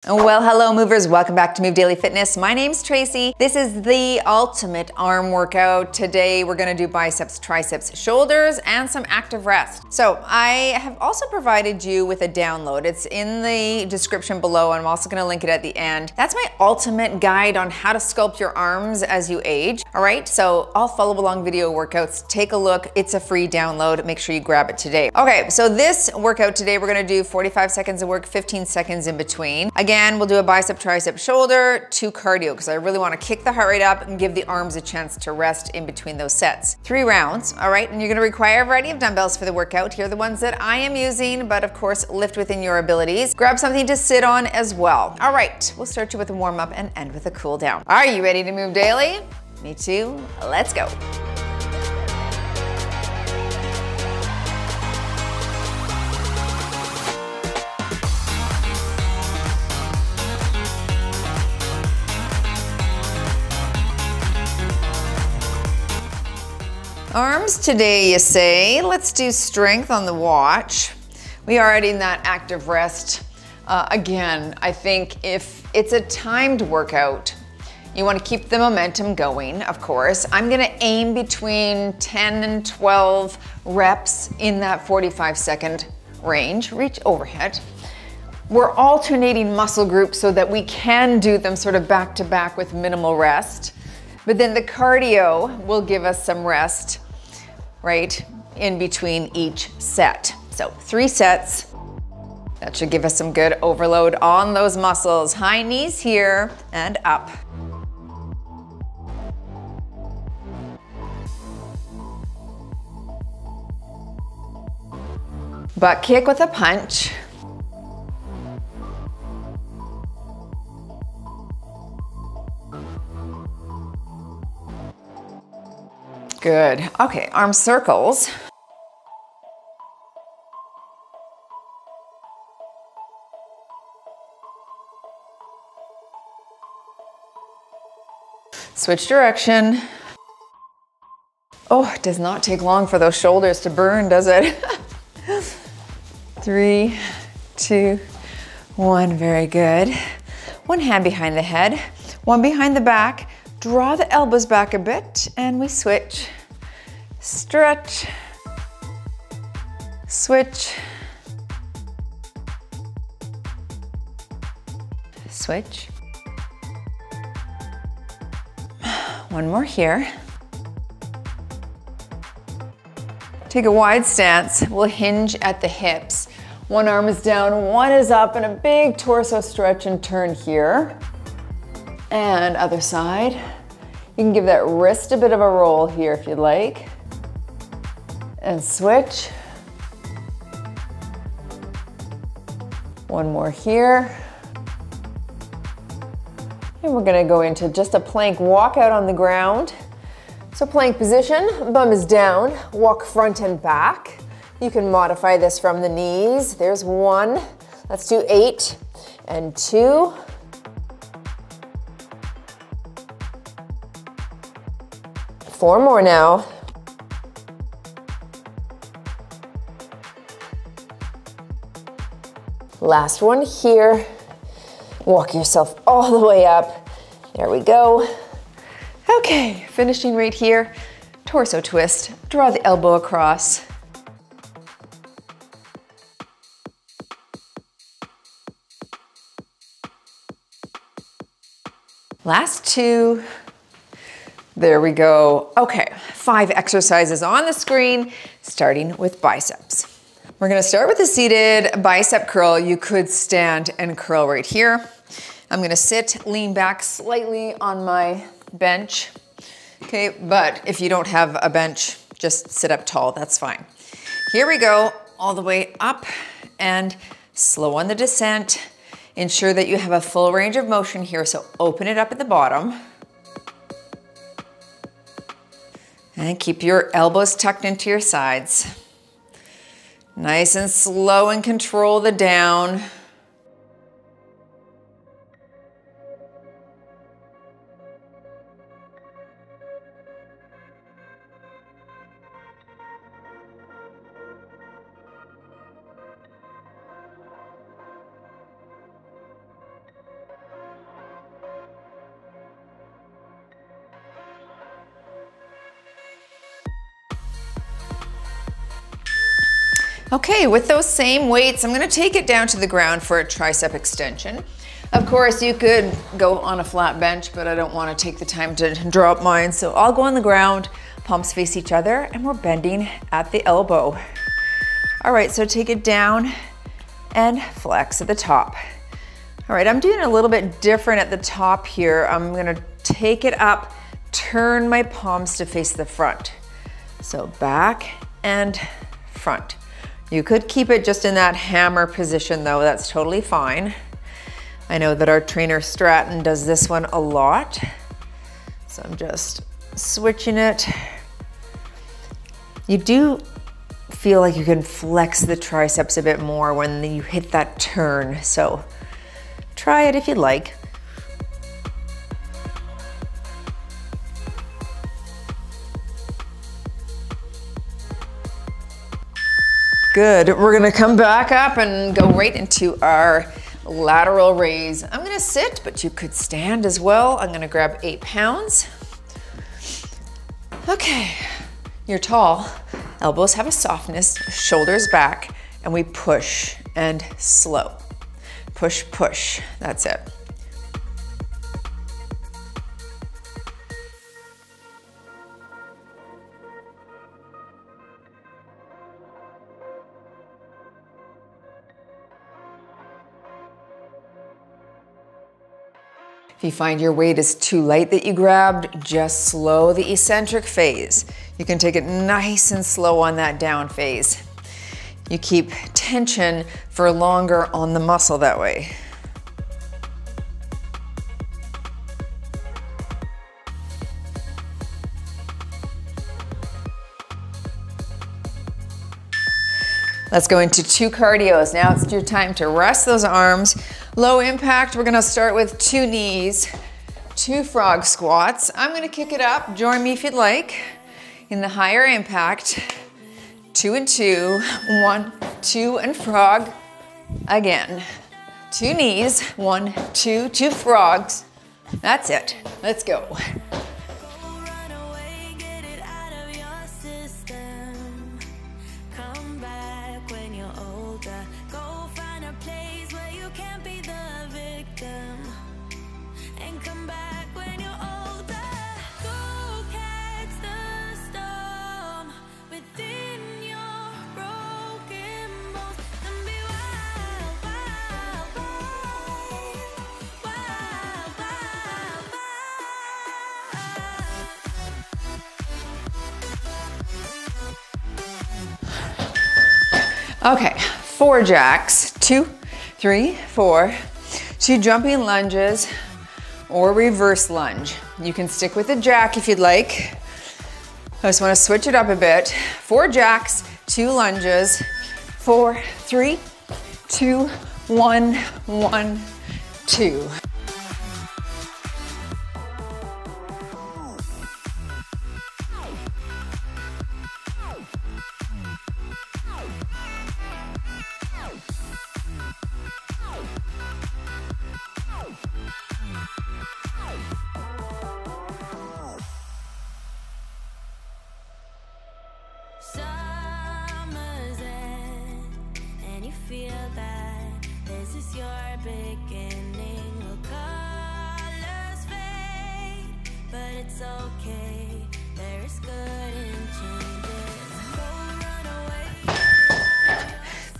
Well, hello movers, welcome back to Move Daily Fitness. My name's Tracy. This is the ultimate arm workout. Today we're gonna do biceps, triceps, shoulders, and some active rest. So I have also provided you with a download. It's in the description below, and I'm also gonna link it at the end. That's my ultimate guide on how to sculpt your arms as you age. All right, so all follow along video workouts, take a look. It's a free download. Make sure you grab it today. Okay, so this workout today, we're gonna do 45 seconds of work, 15 seconds in between. Again, we'll do a bicep, tricep, shoulder, 2 cardio, because I really want to kick the heart rate up and give the arms a chance to rest in between those sets. 3 rounds, all right? And you're gonna require a variety of dumbbells for the workout. Here are the ones that I am using, but of course, lift within your abilities. Grab something to sit on as well. All right, we'll start you with a warm up and end with a cool down. Are you ready to move daily? Me too, let's go. Arms today, you say. Let's do strength on the watch. We are in that active rest. Again, I think if it's a timed workout, you want to keep the momentum going, of course. I'm gonna aim between 10 and 12 reps in that 45-second range. Reach overhead. We're alternating muscle groups so that we can do them sort of back to back with minimal rest. But then the cardio will give us some rest, right, in between each set. So 3 sets. That should give us some good overload on those muscles. High knees here and up. Butt kick with a punch. Good. Okay, arm circles. Switch direction. Oh, it does not take long for those shoulders to burn, does it? 3, 2, 1, very good. One hand behind the head, one behind the back. Draw the elbows back a bit and we switch. Stretch, switch, switch. One more here. Take a wide stance. We'll hinge at the hips. One arm is down, one is up, and a big torso stretch and turn here. And other side. You can give that wrist a bit of a roll here if you'd like. And switch. One more here. And we're gonna go into just a plank walk out on the ground. So plank position, bum is down, walk front and back. You can modify this from the knees. There's 1. Let's do 8 and 2. Four more now. Last one here. Walk yourself all the way up. There we go. Okay, finishing right here. Torso twist. Draw the elbow across. Last 2. There we go. Okay, 5 exercises on the screen, starting with biceps. We're gonna start with a seated bicep curl. You could stand and curl right here. I'm gonna sit, lean back slightly on my bench. Okay, but if you don't have a bench, just sit up tall, that's fine. Here we go, all the way up and slow on the descent. Ensure that you have a full range of motion here, so open it up at the bottom. And keep your elbows tucked into your sides. Nice and slow and control the down. Okay, with those same weights, I'm gonna take it down to the ground for a tricep extension. Of course, you could go on a flat bench, but I don't wanna take the time to draw up mine, so I'll go on the ground, palms face each other, and we're bending at the elbow. All right, so take it down and flex at the top. All right, I'm doing a little bit different at the top here. I'm gonna take it up, turn my palms to face the front. So back and front. You could keep it just in that hammer position though, that's totally fine. I know that our trainer Stratton does this one a lot. So I'm just switching it. You do feel like you can flex the triceps a bit more when you hit that turn. So try it if you'd like. Good, we're gonna come back up and go right into our lateral raise. I'm gonna sit, but you could stand as well. I'm gonna grab 8 pounds. Okay, you're tall. Elbows have a softness, shoulders back, and we push and slow. Push, push, that's it. If you find your weight is too light that you grabbed, just slow the eccentric phase. You can take it nice and slow on that down phase. You keep tension for longer on the muscle that way. Let's go into 2 cardios. Now it's your time to rest those arms. Low impact, we're gonna start with 2 knees, 2 frog squats. I'm gonna kick it up, join me if you'd like. In the higher impact, 2 and 2, 1, 2 and frog. Again, 2 knees, 1, 2, 2 frogs. That's it, let's go. Okay, 4 jacks, 2, 3, 4, 2 jumping lunges or reverse lunge. You can stick with the jack if you'd like. I just want to switch it up a bit. 4 jacks, 2 lunges, 4, 3, 2, 1, 1, 2.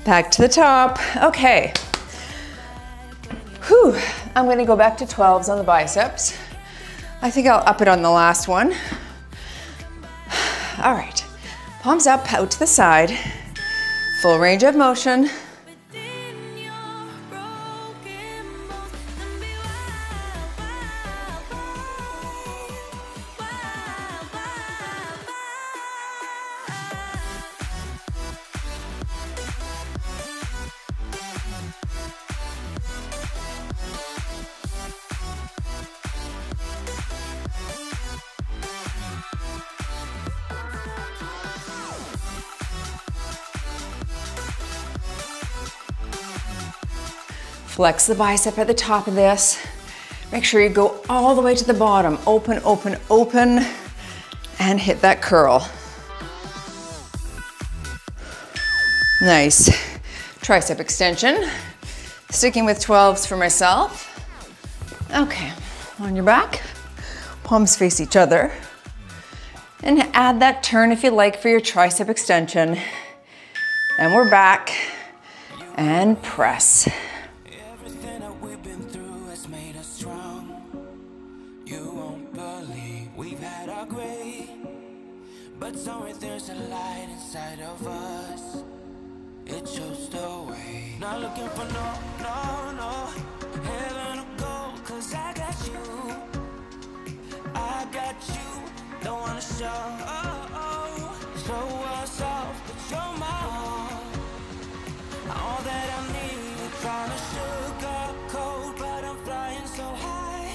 Back to the top. Okay. Whew. I'm gonna go back to 12s on the biceps. I think I'll up it on the last one. All right. Palms up, out to the side. Full range of motion. Flex the bicep at the top of this. Make sure you go all the way to the bottom. Open, open, open, and hit that curl. Nice. Tricep extension. Sticking with 12s for myself. Okay, on your back, palms face each other. And add that turn if you like for your tricep extension. And we're back and press. Everything that we've been through has made us strong. You won't believe we've had our gray, but somewhere there's a light inside of us. It shows the way. Not looking for no heaven or gold, 'cause I got you. I got you. Don't wanna show us off, but you're my all that I need. Trying to sugarcoat, but I'm flying so high.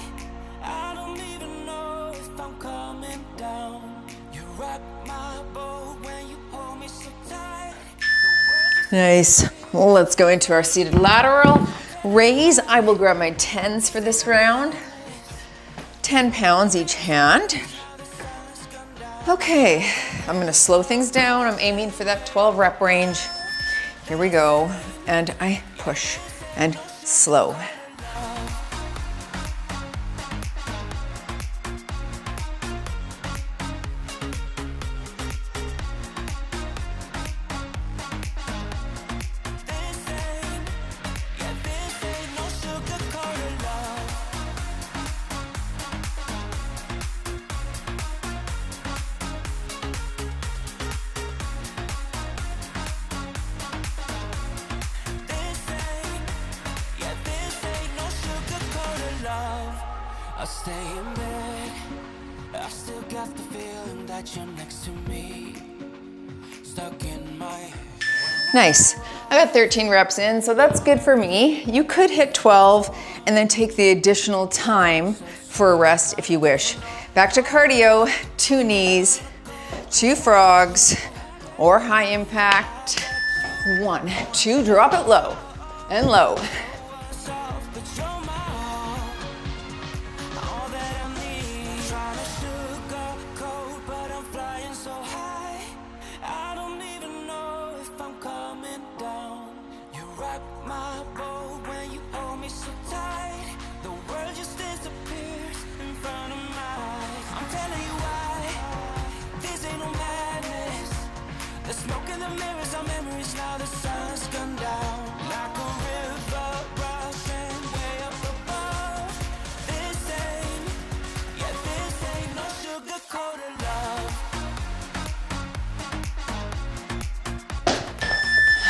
I don't even know if I'm coming down. You rock my boat when you hold me so tight. Nice. Well, let's go into our seated lateral raise. I will grab my 10s for this round. 10 pounds each hand. Okay, I'm gonna slow things down. I'm aiming for that 12 rep range. Here we go. And I push and slow. I stay in bed, I still got the feeling that you're next to me, stuck in my head. Nice. I got 13 reps in, so that's good for me. You could hit 12 and then take the additional time for a rest if you wish. Back to cardio, 2 knees, 2 frogs, or high impact. 1, 2, drop it low and low.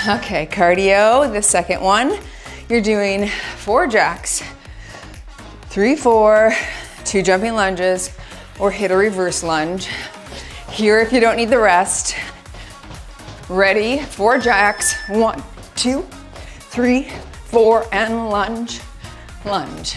Okay, cardio, the second one. You're doing 4 jacks, 3, 4, 2 jumping lunges, or hit a reverse lunge. Here if you don't need the rest. Ready, 4 jacks, 1, 2, 3, 4, and lunge, lunge.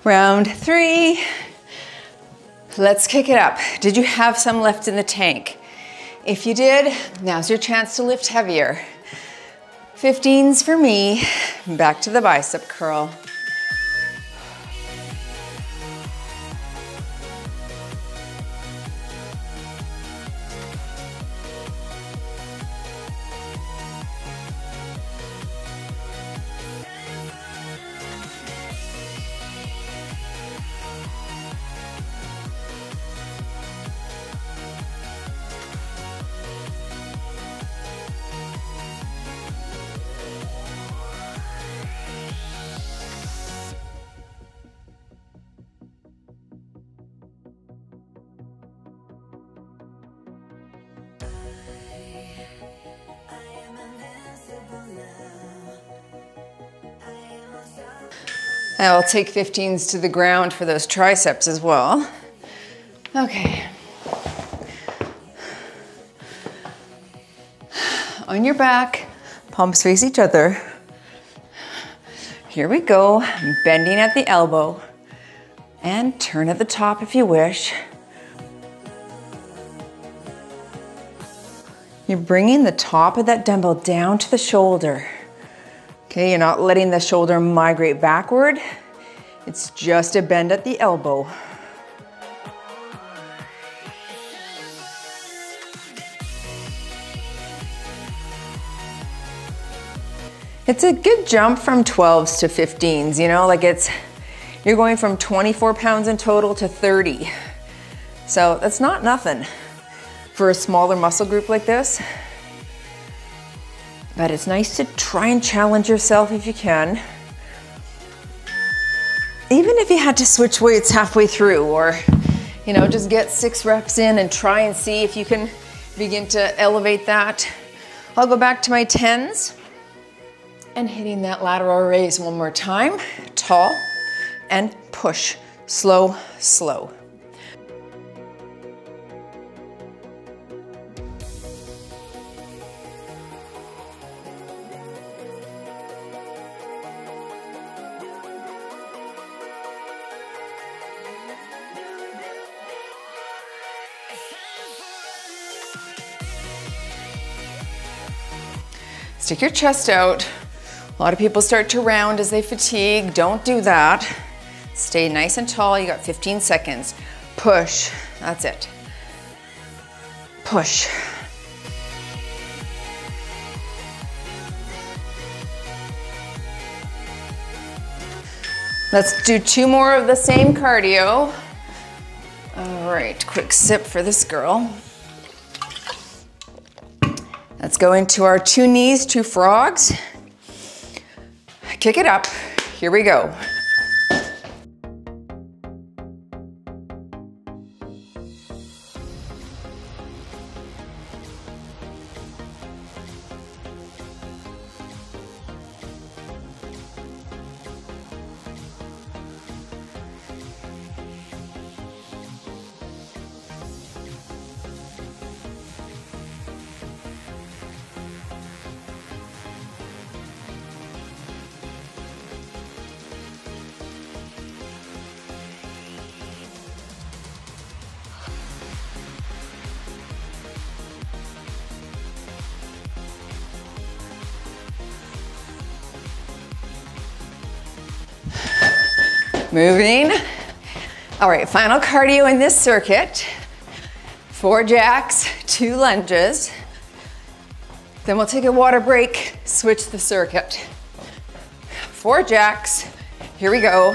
Round 3, let's kick it up. Did you have some left in the tank? If you did, now's your chance to lift heavier. 15s for me, back to the bicep curl. I'll take 15s to the ground for those triceps as well. Okay. On your back, palms face each other. Here we go, bending at the elbow and turn at the top if you wish. You're bringing the top of that dumbbell down to the shoulder. Okay, you're not letting the shoulder migrate backward. It's just a bend at the elbow. It's a good jump from 12s to 15s, you know, like you're going from 24 pounds in total to 30. So that's not nothing for a smaller muscle group like this. But it's nice to try and challenge yourself if you can. Even if you had to switch weights halfway through, or, you know, just get 6 reps in and try and see if you can begin to elevate that. I'll go back to my 10s. And hitting that lateral raise one more time. Tall and push. Slow, slow. Stick your chest out. A lot of people start to round as they fatigue. Don't do that. Stay nice and tall. You got 15 seconds. Push. That's it. Push. Let's do 2 more of the same cardio. All right, quick sip for this girl. Let's go into our 2 knees, 2 frogs. Kick it up. Here we go. Moving. All right, final cardio in this circuit. 4 jacks, 2 lunges. Then we'll take a water break, switch the circuit. 4 jacks, here we go.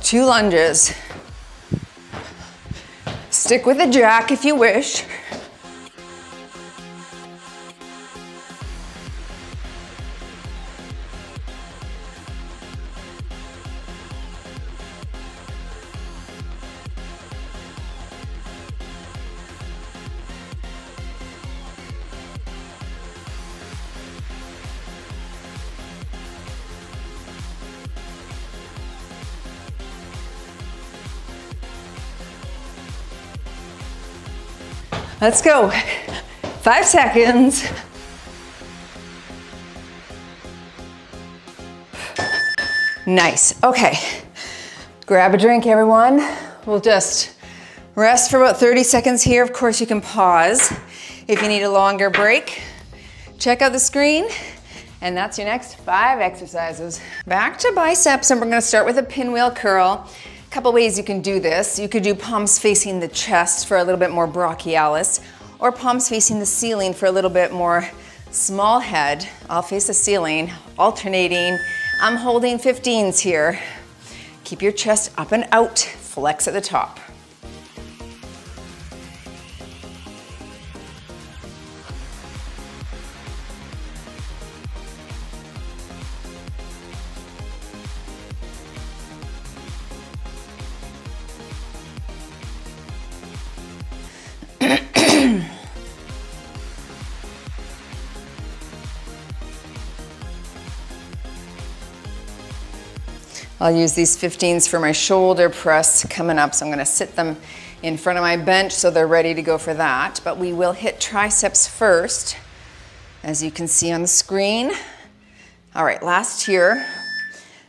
2 lunges. Stick with a jack if you wish. Let's go. 5 seconds. Nice. Okay. Grab a drink, everyone. We'll just rest for about 30 seconds here. Of course, you can pause if you need a longer break. Check out the screen, and that's your next 5 exercises. Back to biceps, and we're gonna start with a pinwheel curl. Couple ways you can do this. You could do palms facing the chest for a little bit more brachialis, or palms facing the ceiling for a little bit more small head. I'll face the ceiling, alternating. I'm holding 15s here. Keep your chest up and out, flex at the top. I'll use these 15s for my shoulder press coming up, so I'm gonna sit them in front of my bench so they're ready to go for that. But we will hit triceps first, as you can see on the screen. All right, last here.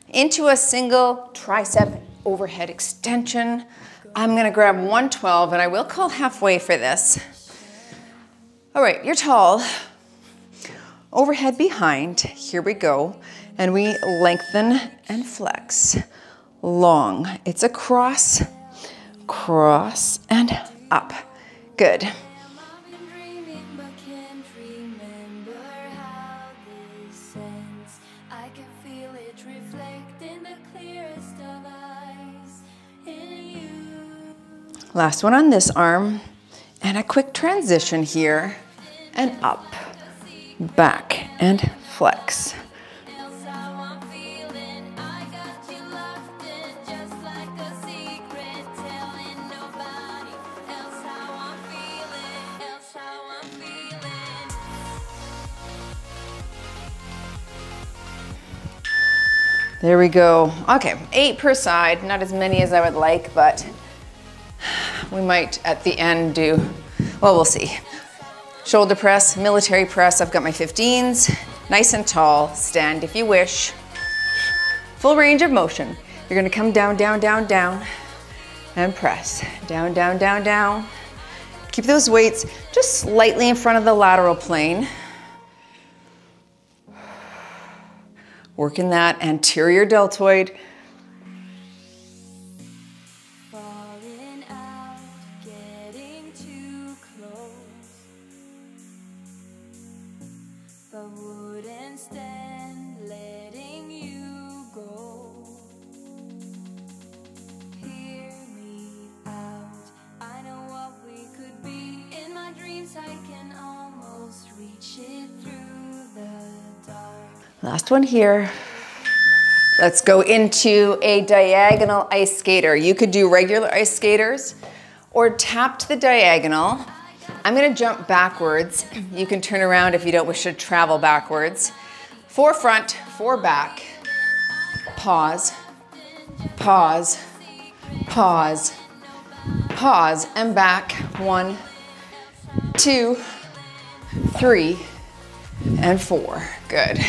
Into a single tricep overhead extension. I'm gonna grab 112, and I will call halfway for this. All right, you're tall. Overhead behind, here we go. And we lengthen and flex. Long, it's a cross, cross, and up. Good. Last one on this arm, and a quick transition here, and up, back, and flex. There we go. Okay, 8 per side, not as many as I would like, but we might at the end do, well, we'll see. Shoulder press, military press. I've got my 15s, nice and tall. Stand if you wish. Full range of motion. You're gonna come down, down, down, down, and press. Down, down, down, down. Keep those weights just slightly in front of the lateral plane. Working that anterior deltoid. Falling out, getting too close, but wouldn't stand letting you go. Hear me out, I know what we could be. In my dreams I can almost reach it through the dark. Last one here. Let's go into a diagonal ice skater. You could do regular ice skaters or tap to the diagonal. I'm gonna jump backwards. You can turn around if you don't wish to travel backwards. 4 front, 4 back. Pause, pause, pause, pause, and back. 1, 2, 3, and 4. Good.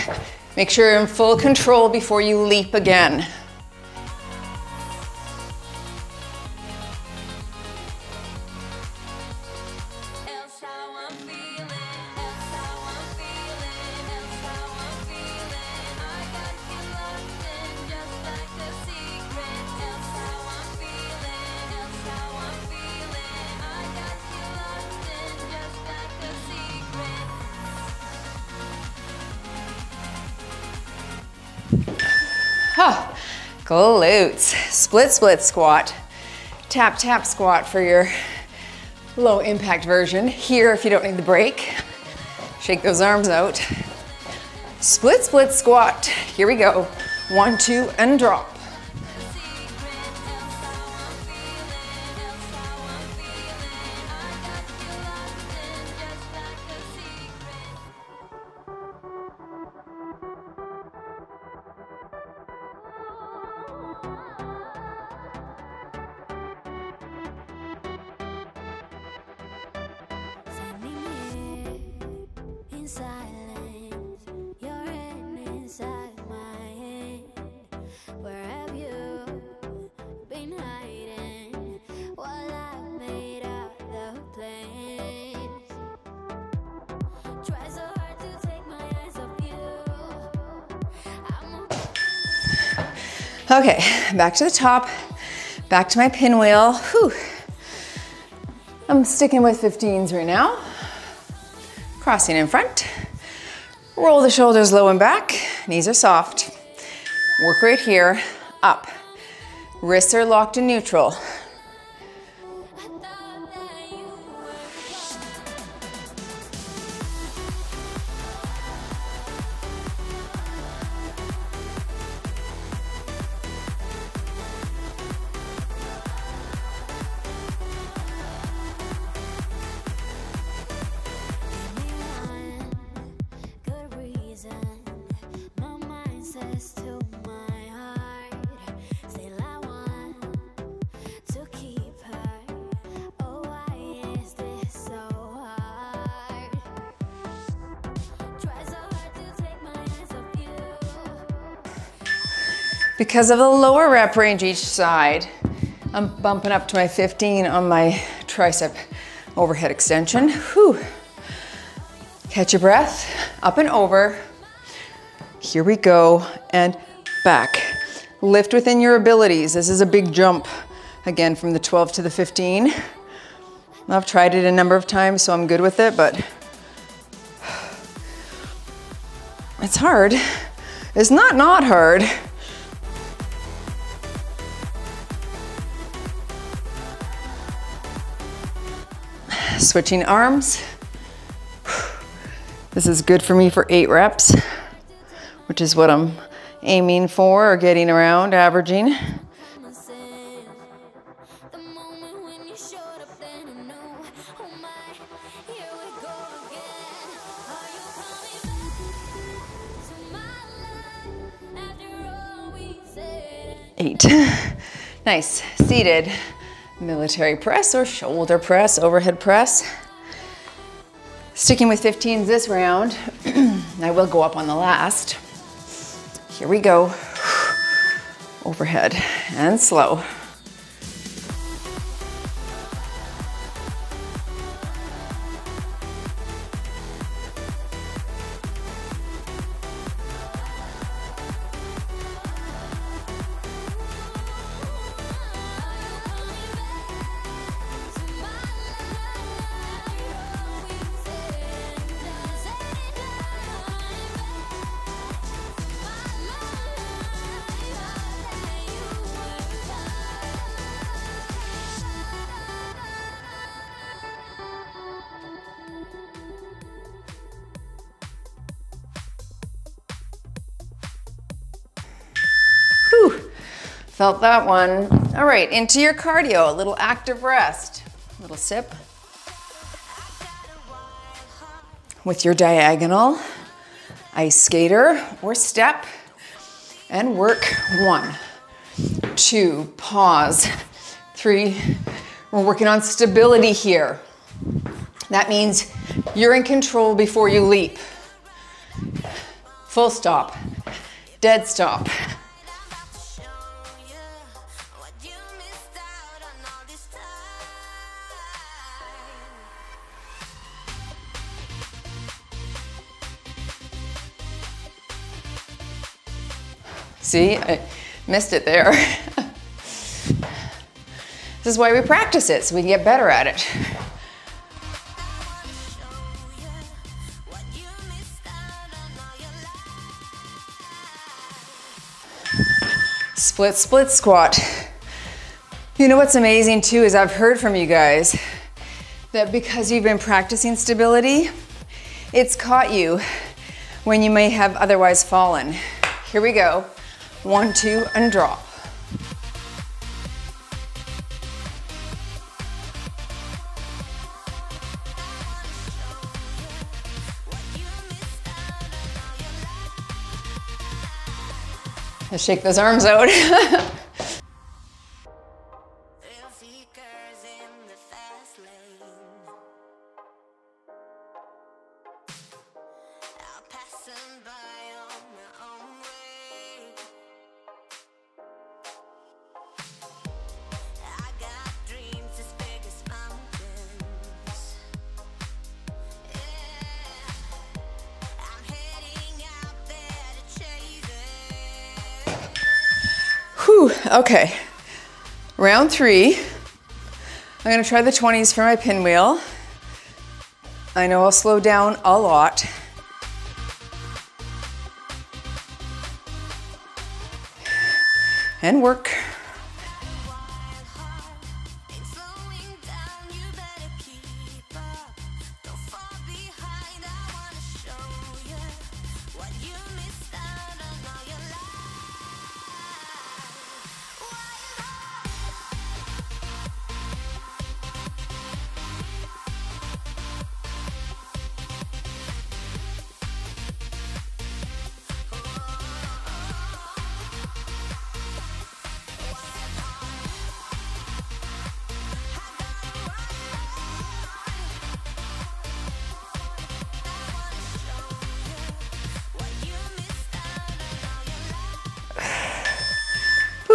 Make sure you're in full control before you leap again. Huh. Glutes. Split, split squat. Tap, tap squat for your low impact version. Here, if you don't need the break, shake those arms out. Split, split squat. Here we go. 1, 2, and drop. Okay, back to the top, back to my pinwheel. Whew. I'm sticking with 15s right now. Crossing in front. Roll the shoulders low and back. Knees are soft. Work right here, up. Wrists are locked in neutral. Because of the lower rep range each side, I'm bumping up to my 15 on my tricep overhead extension. Whew. Catch your breath, up and over. Here we go, and back. Lift within your abilities. This is a big jump, again, from the 12 to the 15. I've tried it a number of times, so I'm good with it, but it's hard. It's not hard. Switching arms. This is good for me for 8 reps, which is what I'm aiming for or getting around, averaging. Eight. Nice. Seated military press or shoulder press, overhead press. Sticking with 15s this round. I will go up on the last. Here we go. Overhead and slow. Felt that one. All right, into your cardio, a little active rest. A little sip. With your diagonal, ice skater or step, and work. 1, 2, pause. 3, we're working on stability here. That means you're in control before you leap. Full stop, dead stop. See, I missed it there. This is why we practice it, so we can get better at it. Split, split squat. You know what's amazing too is I've heard from you guys that because you've been practicing stability, it's caught you when you may have otherwise fallen. Here we go. 1, 2, and drop. Let's shake those arms out. Whew, okay, round 3. I'm gonna try the 20s for my pinwheel. I know I'll slow down a lot. And work.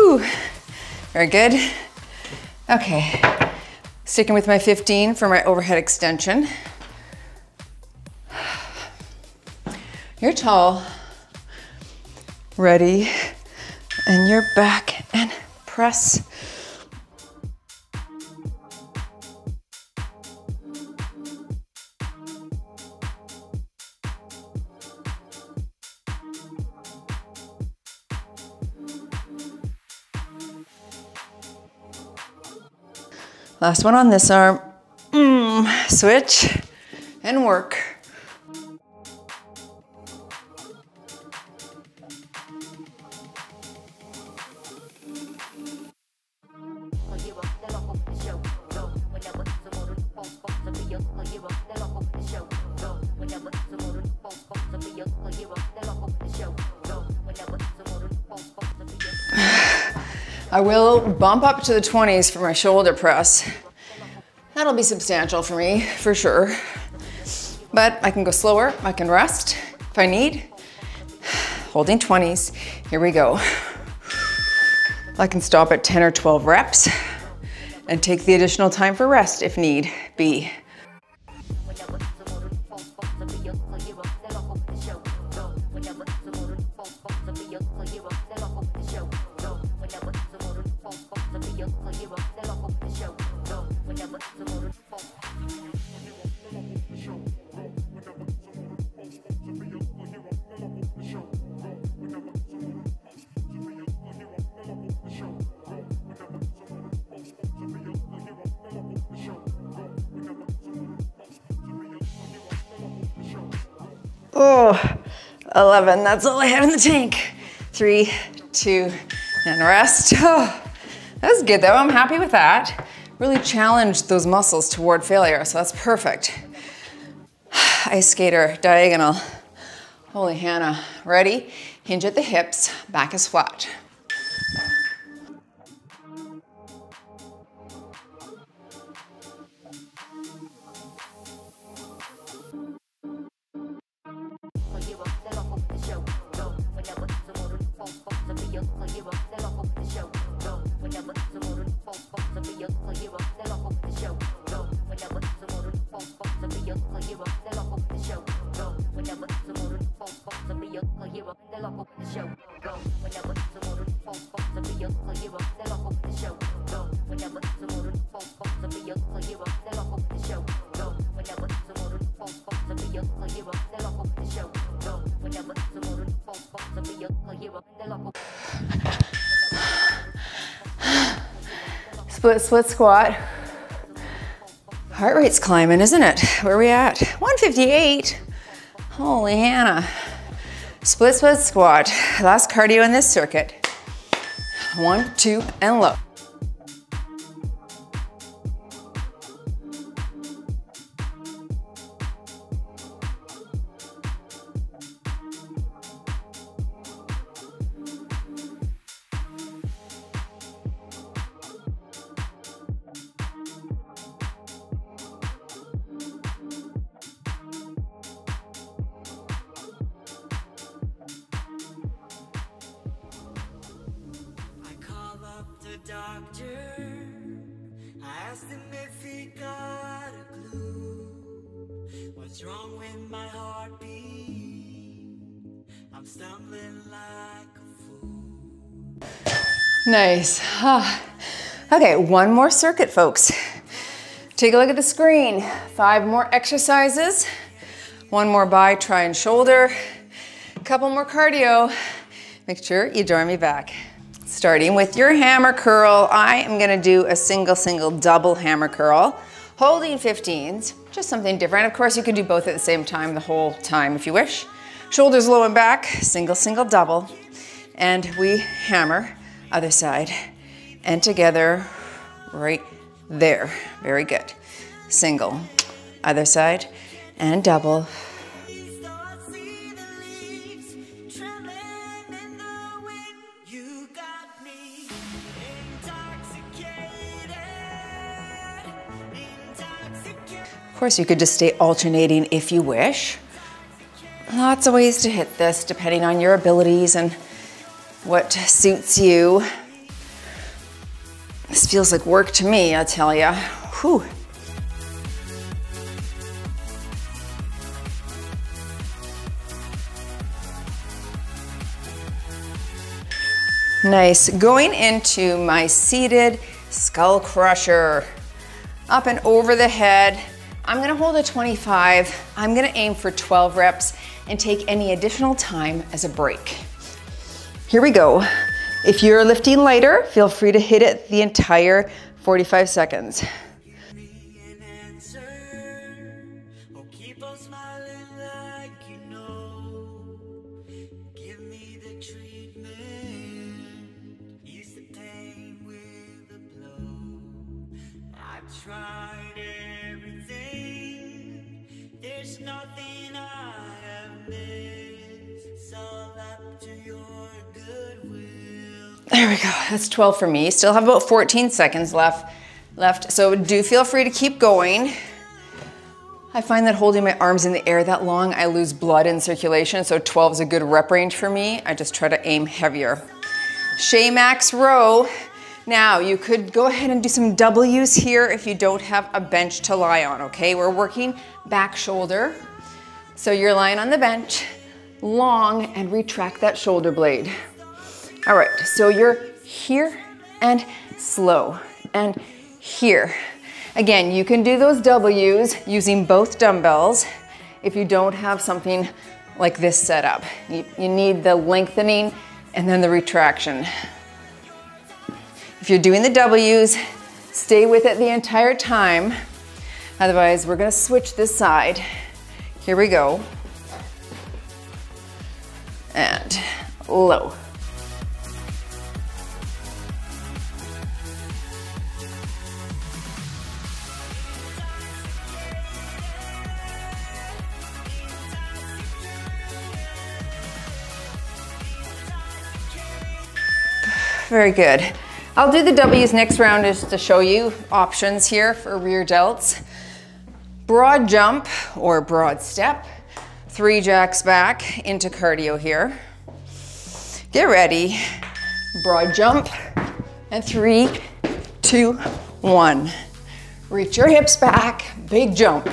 Whew. Very good. Okay, sticking with my 15 for my overhead extension. You're tall, ready, and you're back and press. Last one on this arm. Switch and work. I will bump up to the 20s for my shoulder press. That'll be substantial for me, for sure. But I can go slower, I can rest if I need. Holding 20s, here we go. I can stop at 10 or 12 reps and take the additional time for rest if need be. Oh, 11, that's all I have in the tank. 3, 2, and rest. Oh, that's good though, I'm happy with that. Really challenged those muscles toward failure, so that's perfect. Ice skater, diagonal. Holy Hannah, ready? Hinge at the hips, back is flat. Split squat. Heart rate's climbing, isn't it? Where are we at? 158. Holy Hannah. Split squat. Last cardio in this circuit. 1, 2, and low. What's wrong with my heartbeat? I'm stumbling like a fool. Nice. Okay, one more circuit, folks. Take a look at the screen. 5 more exercises. 1 more bi, tri, and shoulder. A couple more cardio. Make sure you join me back. Starting with your hammer curl, I am gonna do a single, double hammer curl, holding 15s, just something different. Of course, you can do both at the same time, the whole time if you wish. Shoulders low and back, single, double, and we hammer, other side, and together, right there. Very good. Single, other side, and double. Of course, you could just stay alternating if you wish. Lots of ways to hit this depending on your abilities and what suits you. feels like work to me, I tell ya. Whew. Nice. Going into my seated skull crusher. Up and over the head. I'm gonna hold a 25. I'm gonna aim for 12 reps and take any additional time as a break. Here we go. If you're lifting lighter, feel free to hit it the entire 45 seconds. Tried everything, there's nothing I have missed, it's all up to your goodwill. There we go, that's 12 for me. Still have about 14 seconds left, so do feel free to keep going. I find that holding my arms in the air that long, I lose blood in circulation, so 12 is a good rep range for me. I just try to aim heavier. Shea Max row. Now, you could go ahead and do some W's here if you don't have a bench to lie on, okay? We're working back shoulder. So you're lying on the bench, long, and retract that shoulder blade. All right, so you're here and slow, and here. Again, you can do those W's using both dumbbells if you don't have something like this set up. You need the lengthening and then the retraction. If you're doing the W's, stay with it the entire time. Otherwise, we're gonna switch this side. Here we go. And low. Very good. I'll do the W's next round just to show you options here for rear delts. Broad jump or broad step. 3 jacks back into cardio here. Get ready. Broad jump. And 3, 2, 1. Reach your hips back. Big jump.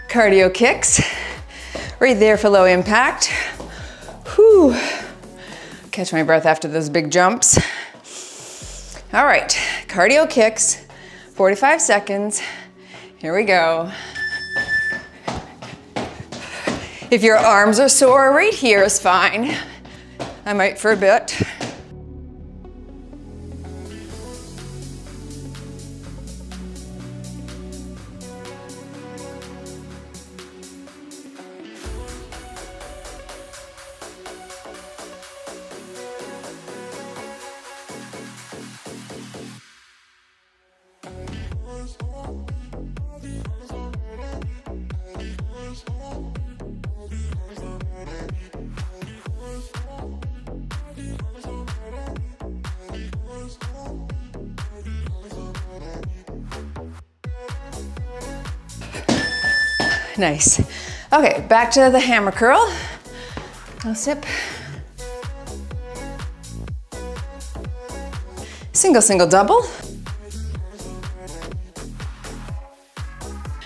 Cardio kicks, right there for low impact. Whew. Catch my breath after those big jumps. All right, cardio kicks, 45 seconds. Here we go. If your arms are sore, right here is fine. I might for a bit. Nice. Okay, back to the hammer curl. No sip. Single, single, double.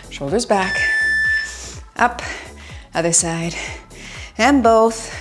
Shoulders back. Up, other side. And both.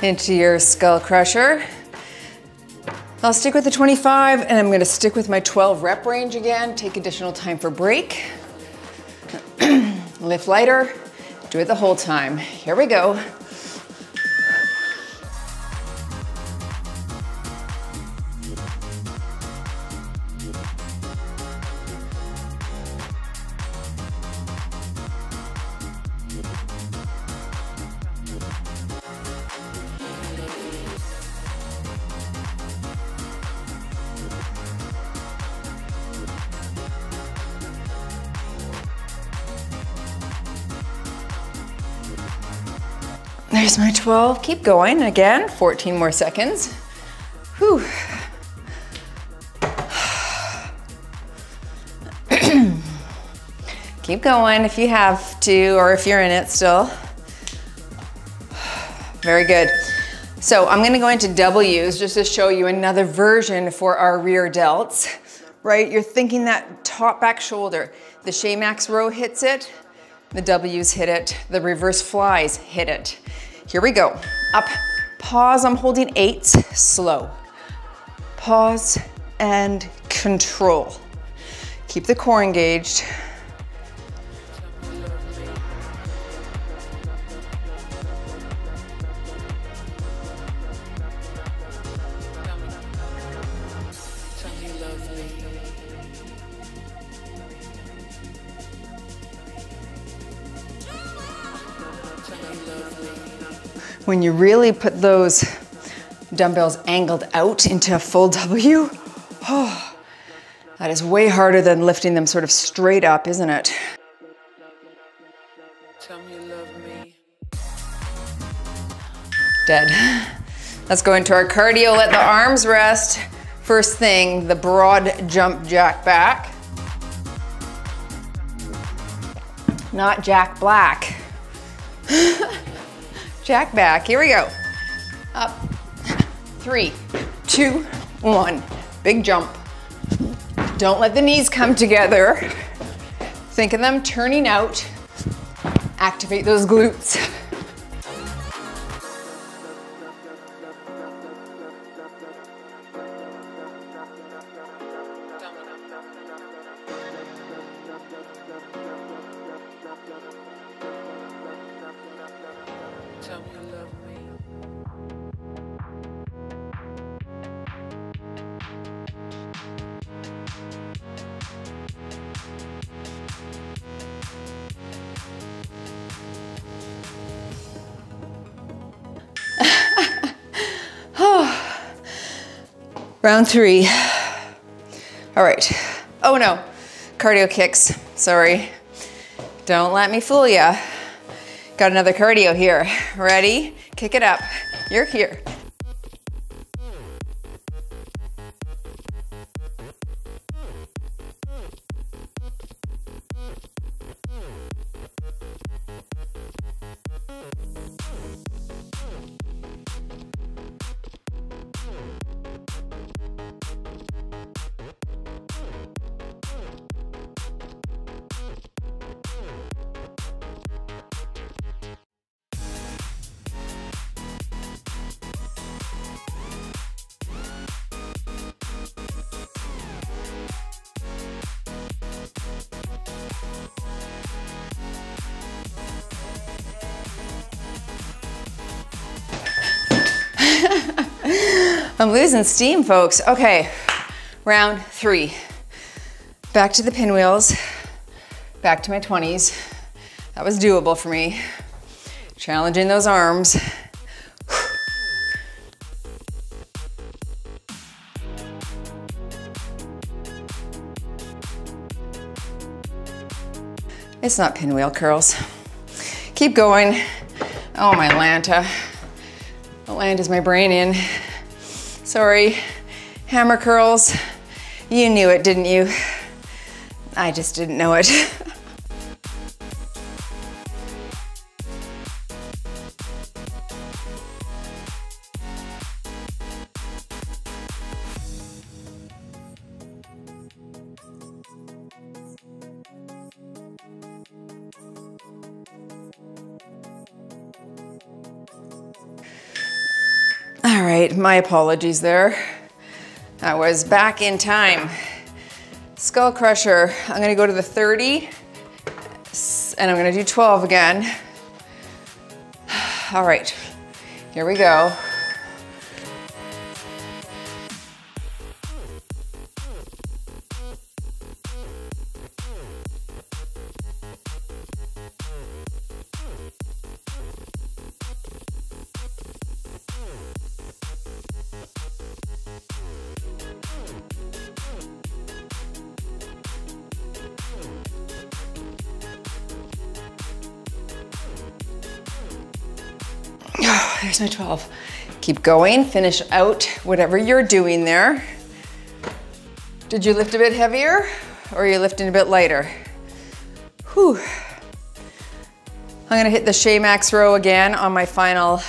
into your skull crusher. I'll stick with the 25 and I'm gonna stick with my 12 rep range again, take additional time for break. Lift lighter, do it the whole time. Here we go. There's my 12, keep going again, 14 more seconds. Whew. Keep going if you have to, or if you're in it still. Very good. So I'm gonna go into W's just to show you another version for our rear delts, right? You're thinking that top back shoulder. The Shaymax row hits it, the W's hit it, the reverse flies hit it. Here we go. Up, pause, I'm holding 8, slow. Pause and control. Keep the core engaged. When you really put those dumbbells angled out into a full W, oh, that is way harder than lifting them sort of straight up, isn't it? Tell me you love me. Dead. Let's go into our cardio, let the arms rest. First thing, the broad jump jack back. Not Jack Black. Jack back, here we go. Up, 3, 2, 1. Big jump. Don't let the knees come together. Think of them turning out. Activate those glutes. Round 3. All right. Oh no, cardio kicks, sorry. Don't let me fool ya. Got another cardio here. Ready? Kick it up. You're here. I'm losing steam, folks. Okay, round 3. Back to the pinwheels, back to my 20s. That was doable for me. Challenging those arms. It's not pinwheel curls. Keep going. Oh, my Lanta. What land is my brain in? Sorry. Hammer curls. You knew it, didn't you? I just didn't know it. All right, my apologies there. I was back in time. Skull crusher, I'm gonna go to the 30 and I'm gonna do 12 again. All right, here we go. Oh, there's my 12. Keep going, finish out whatever you're doing there. Did you lift a bit heavier or are you lifting a bit lighter? Whew. I'm gonna hit the Shaymax row again on my final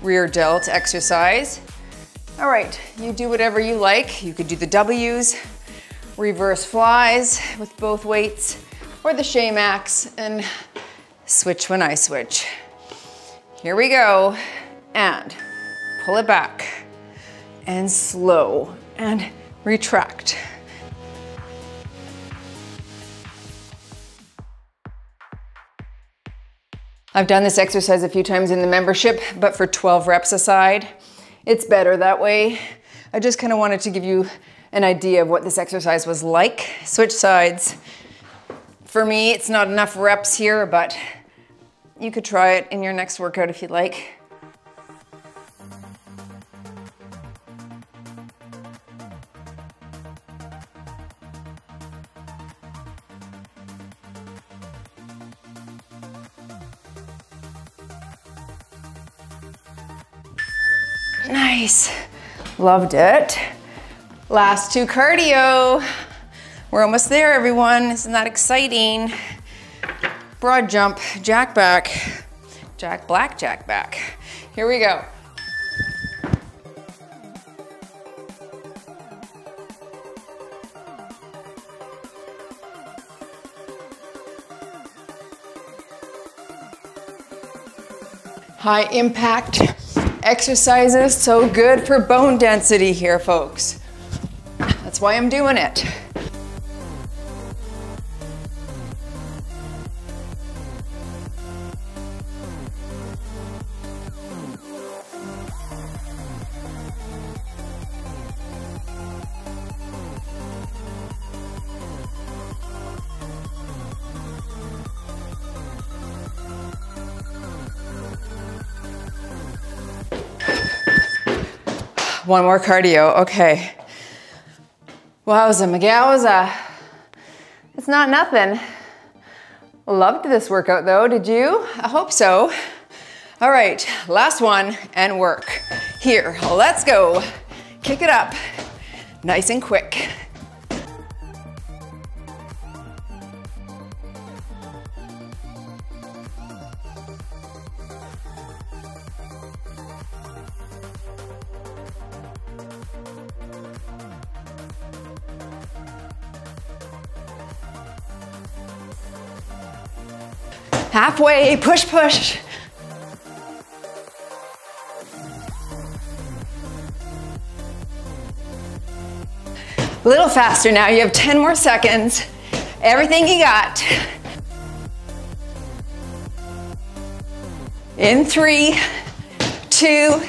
rear delt exercise. All right, you do whatever you like. You could do the W's, reverse flies with both weights, or the Shaymax, and switch when I switch. Here we go, and pull it back, and slow, and retract. I've done this exercise a few times in the membership, but for 12 reps a side. It's better that way. I just kind of wanted to give you an idea of what this exercise was like. Switch sides. For me, it's not enough reps here, but you could try it in your next workout if you'd like. Nice, loved it. Last two cardio. We're almost there, everyone. Isn't that exciting? Broad jump, jack back, jack black, jack back. Here we go. High impact exercises, so good for bone density here, folks. That's why I'm doing it. One more cardio, okay. Wowza, magowza. It's not nothing. Loved this workout though, did you? I hope so. All right, last one and work. Here, let's go. Kick it up, nice and quick. Halfway, push, push. A little faster now, you have 10 more seconds. Everything you got. In 3, 2,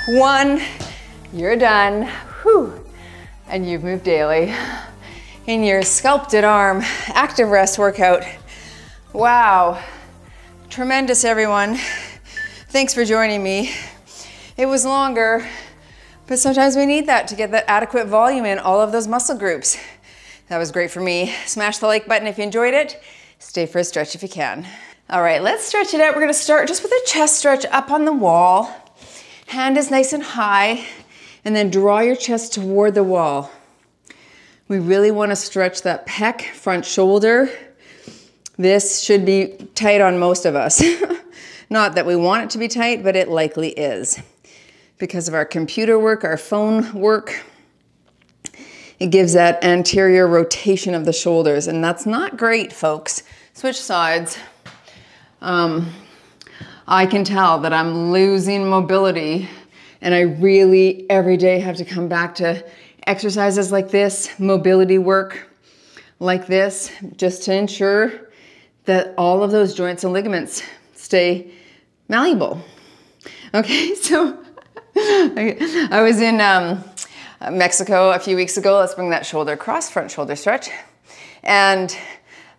1, you're done. Whew. And you've moved daily in your sculpted arm active rest workout. Wow, tremendous everyone. Thanks for joining me. It was longer, but sometimes we need that to get that adequate volume in all of those muscle groups. That was great for me. Smash the like button if you enjoyed it. Stay for a stretch if you can. All right, let's stretch it out. We're gonna start just with a chest stretch up on the wall. Hand is nice and high, and then draw your chest toward the wall. We really wanna stretch that pec, front shoulder. This should be tight on most of us. Not that we want it to be tight, but it likely is. Because of our computer work, our phone work, it gives that anterior rotation of the shoulders, and that's not great, folks. Switch sides. I can tell that I'm losing mobility And I really every day have to come back to exercises like this, mobility work like this, just to ensure that all of those joints and ligaments stay malleable. Okay, so I was in Mexico a few weeks ago. Let's bring that shoulder across, front shoulder stretch. And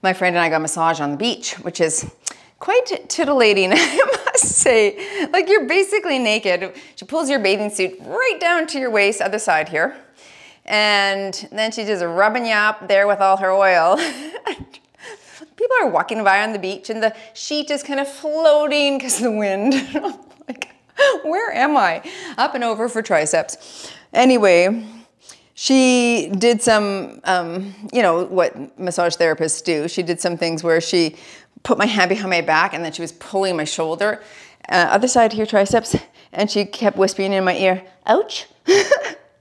my friend and I got a massage on the beach, which is quite titillating, I must say. Like, you're basically naked. She pulls your bathing suit right down to your waist, other side here. And then she just rubbing you up there with all her oil. People are walking by on the beach and the sheet is kind of floating because of the wind. I'm like, where am I? Up and over for triceps. Anyway, she did some, you know, what massage therapists do. She did some things where she put my hand behind my back and then she was pulling my shoulder. Other side here, triceps. And she kept whispering in my ear, ouch,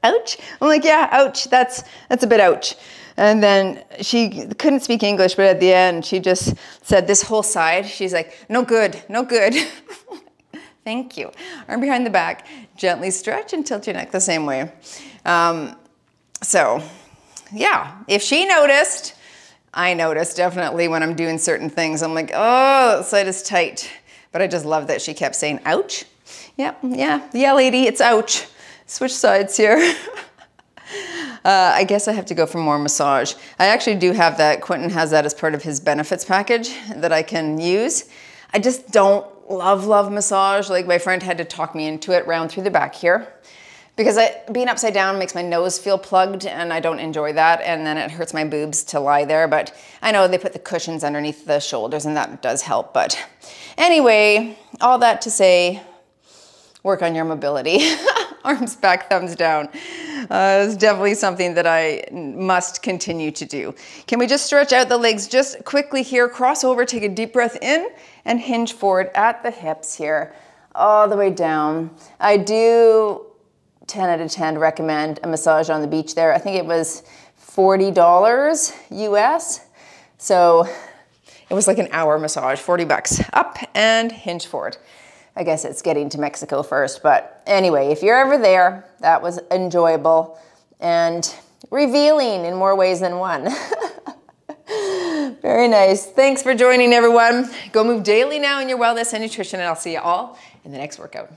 ouch. I'm like, yeah, ouch, that's a bit ouch. And then she couldn't speak English, but at the end, she just said this whole side. She's like, no good, no good. Thank you. Arm behind the back, gently stretch and tilt your neck the same way. So yeah, if she noticed, I noticed definitely when I'm doing certain things. I'm like, oh, that side is tight. But I just love that she kept saying, ouch. Yeah, lady, it's ouch. Switch sides here. I guess I have to go for more massage. I actually do have that. Quentin has that as part of his benefits package that I can use. I just don't love massage. Like, my friend had to talk me into it round through the back here because being upside down makes my nose feel plugged and I don't enjoy that. And then it hurts my boobs to lie there. But I know they put the cushions underneath the shoulders and that does help. But anyway, all that to say, work on your mobility. Arms back, thumbs down. It's definitely something that I must continue to do. Can we just stretch out the legs just quickly here? Cross over, take a deep breath in and hinge forward at the hips here, all the way down. I do 10 out of 10 recommend a massage on the beach there. I think it was $40 US. So it was like an hour massage, 40 bucks. Up and hinge forward. I guess it's getting to Mexico first, but anyway, if you're ever there, that was enjoyable and revealing in more ways than one. Very nice. Thanks for joining, everyone. Go move daily now in your wellness and nutrition, and I'll see you all in the next workout.